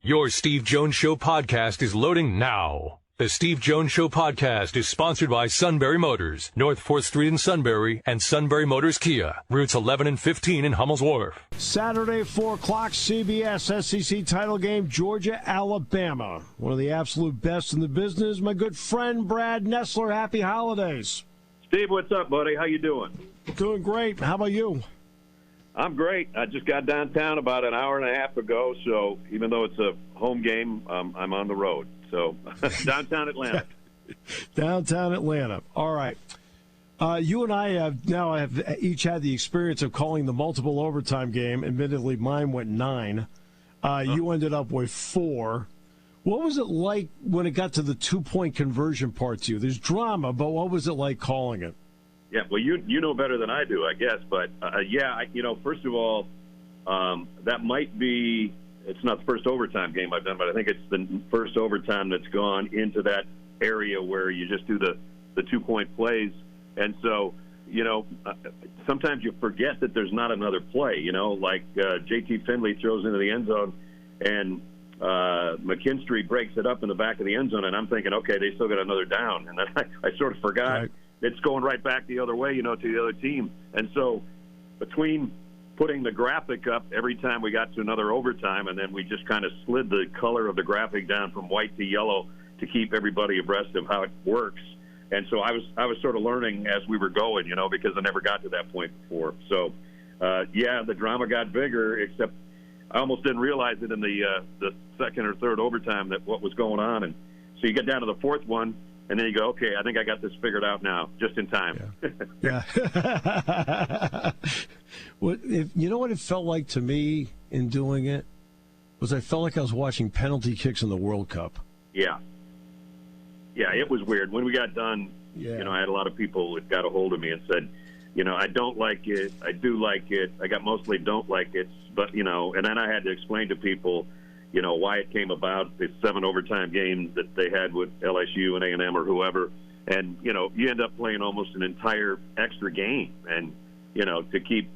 Your Steve Jones Show podcast is loading now. The Steve Jones Show podcast is sponsored by Sunbury Motors, North 4th Street in Sunbury, and Sunbury Motors Kia, routes 11 and 15 in Hummel's Wharf. Saturday, 4 o'clock, CBS SEC title game, Georgia, Alabama. One of the absolute best in the business, my good friend Brad Nessler. Happy holidays. Steve, what's up, buddy? How you doing? Doing great. How about you? I'm great. I just got downtown about an hour and a half ago, so even though it's a home game, I'm on the road. So downtown Atlanta. Downtown Atlanta. All right. You and I have each had the experience of calling the multiple overtime game. Admittedly, mine went 9. You ended up with 4. What was it like when it got to the 2-point conversion part to you? There's drama, but what was it like calling it? Yeah, well, you know better than I do, I guess. But, first of all, that might be – it's not the first overtime game I've done, but I think it's the first overtime that's gone into that area where you just do the 2-point plays. And so, sometimes you forget that there's not another play, like J.T. Finley throws into the end zone and McKinstry breaks it up in the back of the end zone, and I'm thinking, okay, they still got another down. And then I sort of forgot. Right. It's going right back the other way, to the other team. And so between putting the graphic up every time we got to another overtime, and then we just kind of slid the color of the graphic down from white to yellow to keep everybody abreast of how it works. And so I was sort of learning as we were going, because I never got to that point before. So, the drama got bigger, except I almost didn't realize it in the second or third overtime that what was going on. And so you get down to the fourth one, and then you go, okay, I think I got this figured out now, just in time. Yeah. You know what it felt like to me in doing it? I felt like I was watching penalty kicks in the World Cup. Yeah. Yeah, it was weird. When we got done, I had a lot of people that got a hold of me and said, I don't like it, I do like it, I got mostly don't like it, but, and then I had to explain to people, why it came about, the 7 overtime games that they had with LSU and A&M or whoever. And, you end up playing almost an entire extra game. And, to keep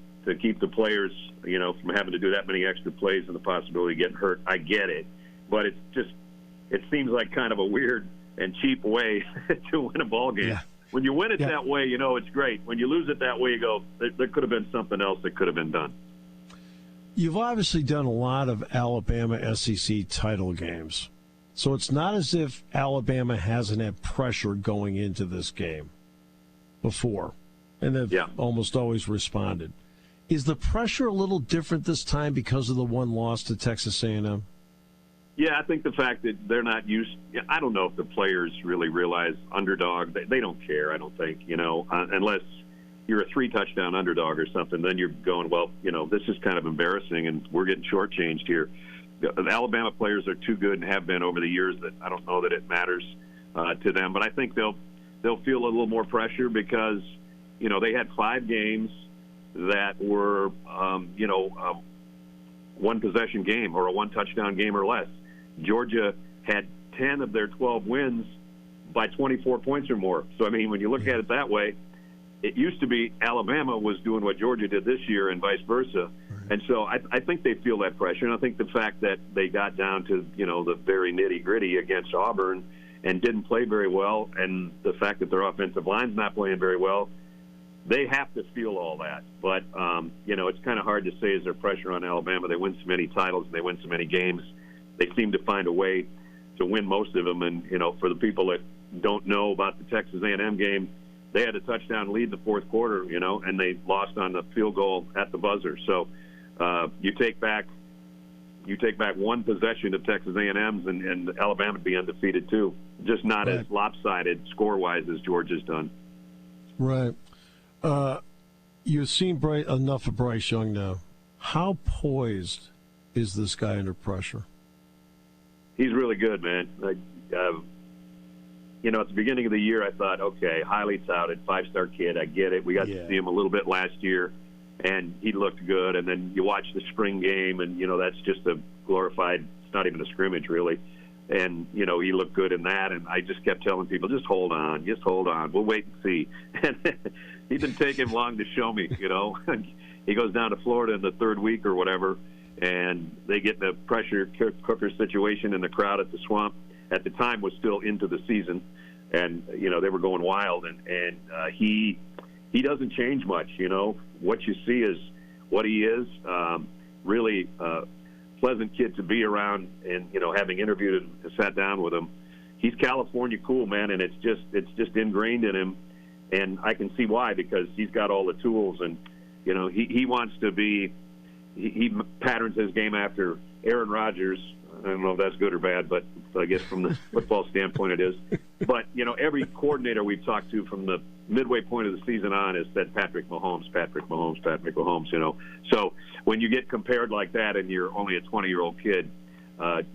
the players, from having to do that many extra plays and the possibility of getting hurt, I get it. But it seems like kind of a weird and cheap way to win a ball game. Yeah. When you win it that way, it's great. When you lose it that way, you go, there could have been something else that could have been done. You've obviously done a lot of Alabama SEC title games. So it's not as if Alabama hasn't had pressure going into this game before, and they've almost always responded. Is the pressure a little different this time because of the one loss to Texas A&M? Yeah, I think the fact that they're not used – I don't know if the players really realize underdog. They don't care, I don't think, unless – you're a 3-touchdown underdog or something, then you're going, well, this is kind of embarrassing, and we're getting shortchanged here. The Alabama players are too good and have been over the years that I don't know that it matters to them. But I think they'll feel a little more pressure because, they had 5 games that were, one-possession game or a 1-touchdown game or less. Georgia had 10 of their 12 wins by 24 points or more. So, when you look at it that way, it used to be Alabama was doing what Georgia did this year and vice versa. Right. And so I think they feel that pressure. And I think the fact that they got down to, the very nitty-gritty against Auburn and didn't play very well, and the fact that their offensive line's not playing very well, they have to feel all that. But, it's kind of hard to say is there pressure on Alabama. They win so many titles and they win so many games. They seem to find a way to win most of them. And, for the people that don't know about the Texas A&M game, they had a touchdown lead in the fourth quarter, and they lost on the field goal at the buzzer. So you take back one possession of Texas A&M's, and Alabama would be undefeated too. Just not as lopsided score-wise as Georgia's done. Right. You've seen enough of Bryce Young now. How poised is this guy under pressure? He's really good, man. At the beginning of the year, I thought, okay, highly touted, 5-star kid. I get it. We got to see him a little bit last year, and he looked good. And then you watch the spring game, and, that's just a glorified – it's not even a scrimmage, really. And, he looked good in that. And I just kept telling people, just hold on. We'll wait and see. And he didn't take him long to show me, He goes down to Florida in the third week or whatever, and they get in a pressure cooker situation in the crowd at the Swamp. At the time, was still into the season, and they were going wild. And he doesn't change much. What you see is what he is. Really pleasant kid to be around, and having interviewed and sat down with him, he's California cool, man, and it's just ingrained in him. And I can see why, because he's got all the tools, and he wants to be. He patterns his game after Aaron Rodgers. I don't know if that's good or bad, but I guess from the football standpoint it is. But, every coordinator we've talked to from the midway point of the season on has said Patrick Mahomes. So when you get compared like that and you're only a 20-year-old kid,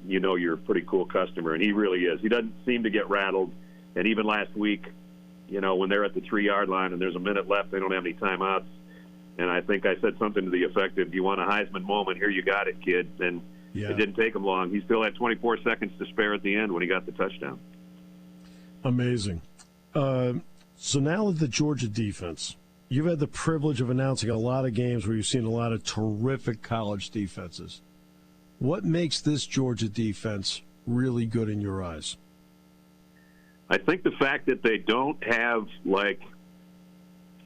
you're a pretty cool customer, and he really is. He doesn't seem to get rattled. And even last week, when they're at the 3-yard line and there's a minute left, they don't have any timeouts. And I think I said something to the effect of, you want a Heisman moment, here you got it, kid. And it didn't take him long. He still had 24 seconds to spare at the end when he got the touchdown. Amazing. So now the Georgia defense. You've had the privilege of announcing a lot of games where you've seen a lot of terrific college defenses. What makes this Georgia defense really good in your eyes? I think the fact that they don't have, like,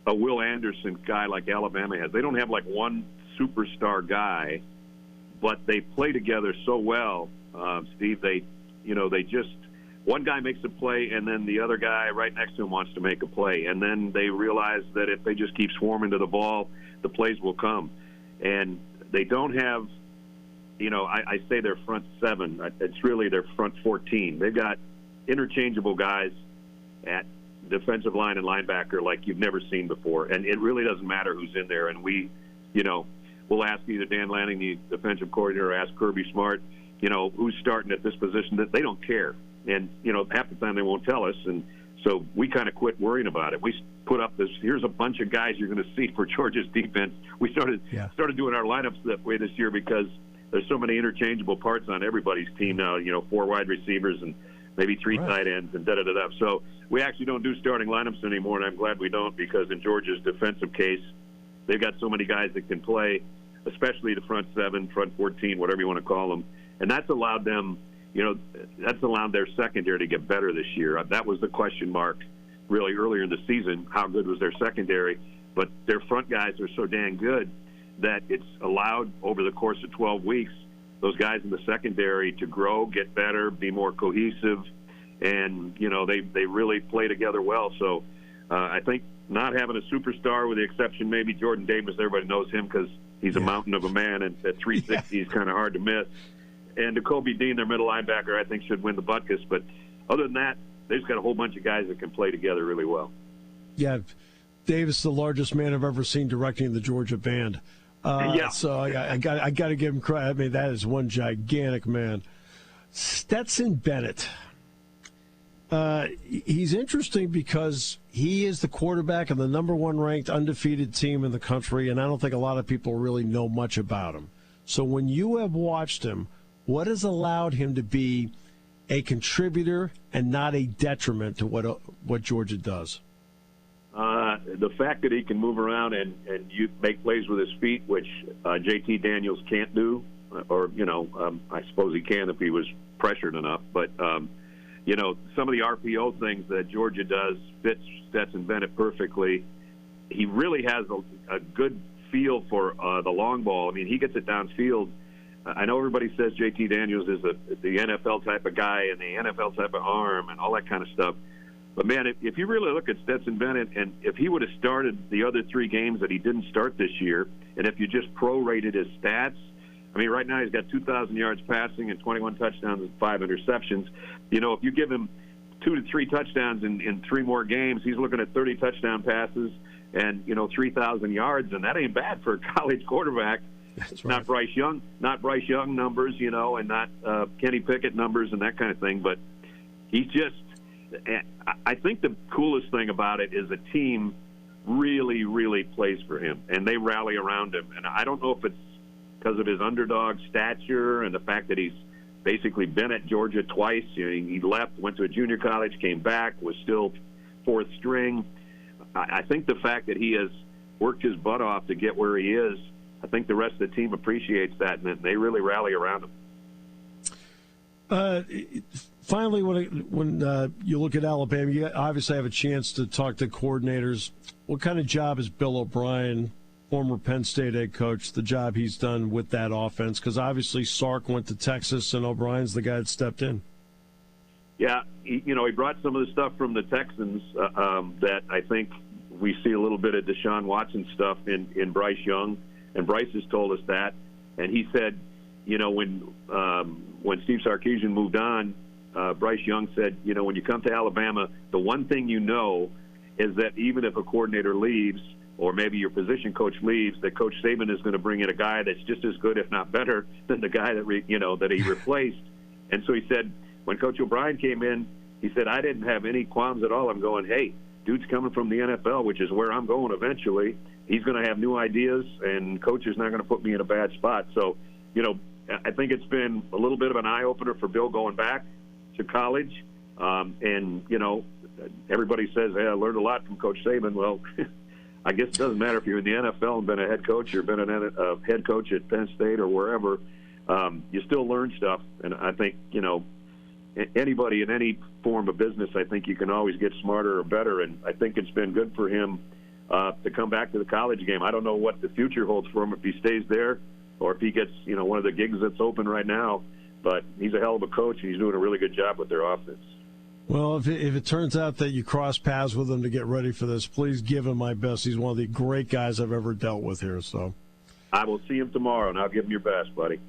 a Will Anderson guy like Alabama has. They don't have, like, one superstar guy, but they play together so well, Steve. They just one guy makes a play, and then the other guy right next to him wants to make a play, and then they realize that if they just keep swarming to the ball, the plays will come. And they don't have, I say their front seven. It's really their front 14. They've got interchangeable guys at defensive line and linebacker like you've never seen before, and it really doesn't matter who's in there. And we'll ask either Dan Lanning, the defensive coordinator, or ask Kirby Smart, who's starting at this position. That they don't care. And, half the time they won't tell us. And so we kind of quit worrying about it. We put up this, here's a bunch of guys you're going to see for Georgia's defense. We started doing our lineups that way this year because there's so many interchangeable parts on everybody's team now, 4 wide receivers and maybe 3 tight ends and da-da-da-da. So we actually don't do starting lineups anymore, and I'm glad we don't, because in Georgia's defensive case, they've got so many guys that can play, especially the front 7, front 14, whatever you want to call them. And that's allowed them, that's allowed their secondary to get better this year. That was the question mark really earlier in the season. How good was their secondary? But their front guys are so dang good that it's allowed over the course of 12 weeks those guys in the secondary to grow, get better, be more cohesive, and, they really play together well. So I think not having a superstar, with the exception maybe Jordan Davis, everybody knows him because he's a mountain of a man, and at 360 he's kind of hard to miss. And Kobe Dean, their middle linebacker, I think should win the Butkus. But other than that, they've got a whole bunch of guys that can play together really well. Yeah, Davis, the largest man I've ever seen directing the Georgia band. So I got to give him credit. I mean, that is one gigantic man. Stetson Bennett. He's interesting because he is the quarterback of the number 1 ranked undefeated team in the country, and I don't think a lot of people really know much about him. So when you have watched him, what has allowed him to be a contributor and not a detriment to what Georgia does? The fact that he can move around and you make plays with his feet, which JT Daniels can't do, or I suppose he can if he was pressured enough. But some of the RPO things that Georgia does fits Stetson Bennett perfectly. He really has a good feel for the long ball. I mean, he gets it downfield. I know everybody says JT Daniels is the NFL type of guy and the NFL type of arm and all that kind of stuff. But, man, if you really look at Stetson Bennett, and if he would have started the other 3 games that he didn't start this year, and if you just prorated his stats, I mean, right now he's got 2,000 yards passing and 21 touchdowns and 5 interceptions. If you give him 2 to 3 touchdowns in 3 more games, he's looking at 30 touchdown passes and, 3,000 yards, and that ain't bad for a college quarterback. That's right. Not Bryce Young numbers, and not Kenny Pickett numbers and that kind of thing. But he's just, I think the coolest thing about it is the team really, really plays for him, and they rally around him. And I don't know if it's because of his underdog stature and the fact that he's basically been at Georgia twice. He left, went to a junior college, came back, was still 4th string. I think the fact that he has worked his butt off to get where he is, I think the rest of the team appreciates that, and they really rally around him. Finally, when you look at Alabama, you obviously have a chance to talk to coordinators. What kind of job is Bill O'Brien, former Penn State head coach, the job he's done with that offense? Because obviously Sark went to Texas, and O'Brien's the guy that stepped in. Yeah, he brought some of the stuff from the Texans that I think we see a little bit of Deshaun Watson stuff in Bryce Young, and Bryce has told us that. And he said, when Steve Sarkisian moved on, Bryce Young said, when you come to Alabama, the one thing is that even if a coordinator leaves or maybe your position coach leaves, that Coach Saban is going to bring in a guy that's just as good, if not better, than the guy that he replaced. And so he said, when Coach O'Brien came in, he said, I didn't have any qualms at all. I'm going, hey, dude's coming from the NFL, which is where I'm going eventually. He's going to have new ideas, and Coach is not going to put me in a bad spot. So, I think it's been a little bit of an eye-opener for Bill going back to college. Everybody says, hey, I learned a lot from Coach Saban. Well, I guess it doesn't matter if you're in the NFL and been a head coach or been a head coach at Penn State or wherever. You still learn stuff, and I think, anybody in any form of business, I think you can always get smarter or better, and I think it's been good for him to come back to the college game. I don't know what the future holds for him if he stays there or if he gets, one of the gigs that's open right now, but he's a hell of a coach, and he's doing a really good job with their offense. Well, if it turns out that you cross paths with him to get ready for this, please give him my best. He's one of the great guys I've ever dealt with here. So I will see him tomorrow, and I'll give him your best, buddy.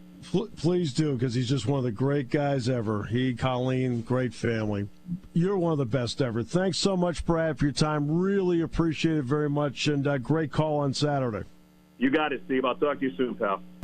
Please do, because he's just one of the great guys ever. He, Colleen, great family. You're one of the best ever. Thanks so much, Brad, for your time. Really appreciate it very much, and great call on Saturday. You got it, Steve. I'll talk to you soon, pal.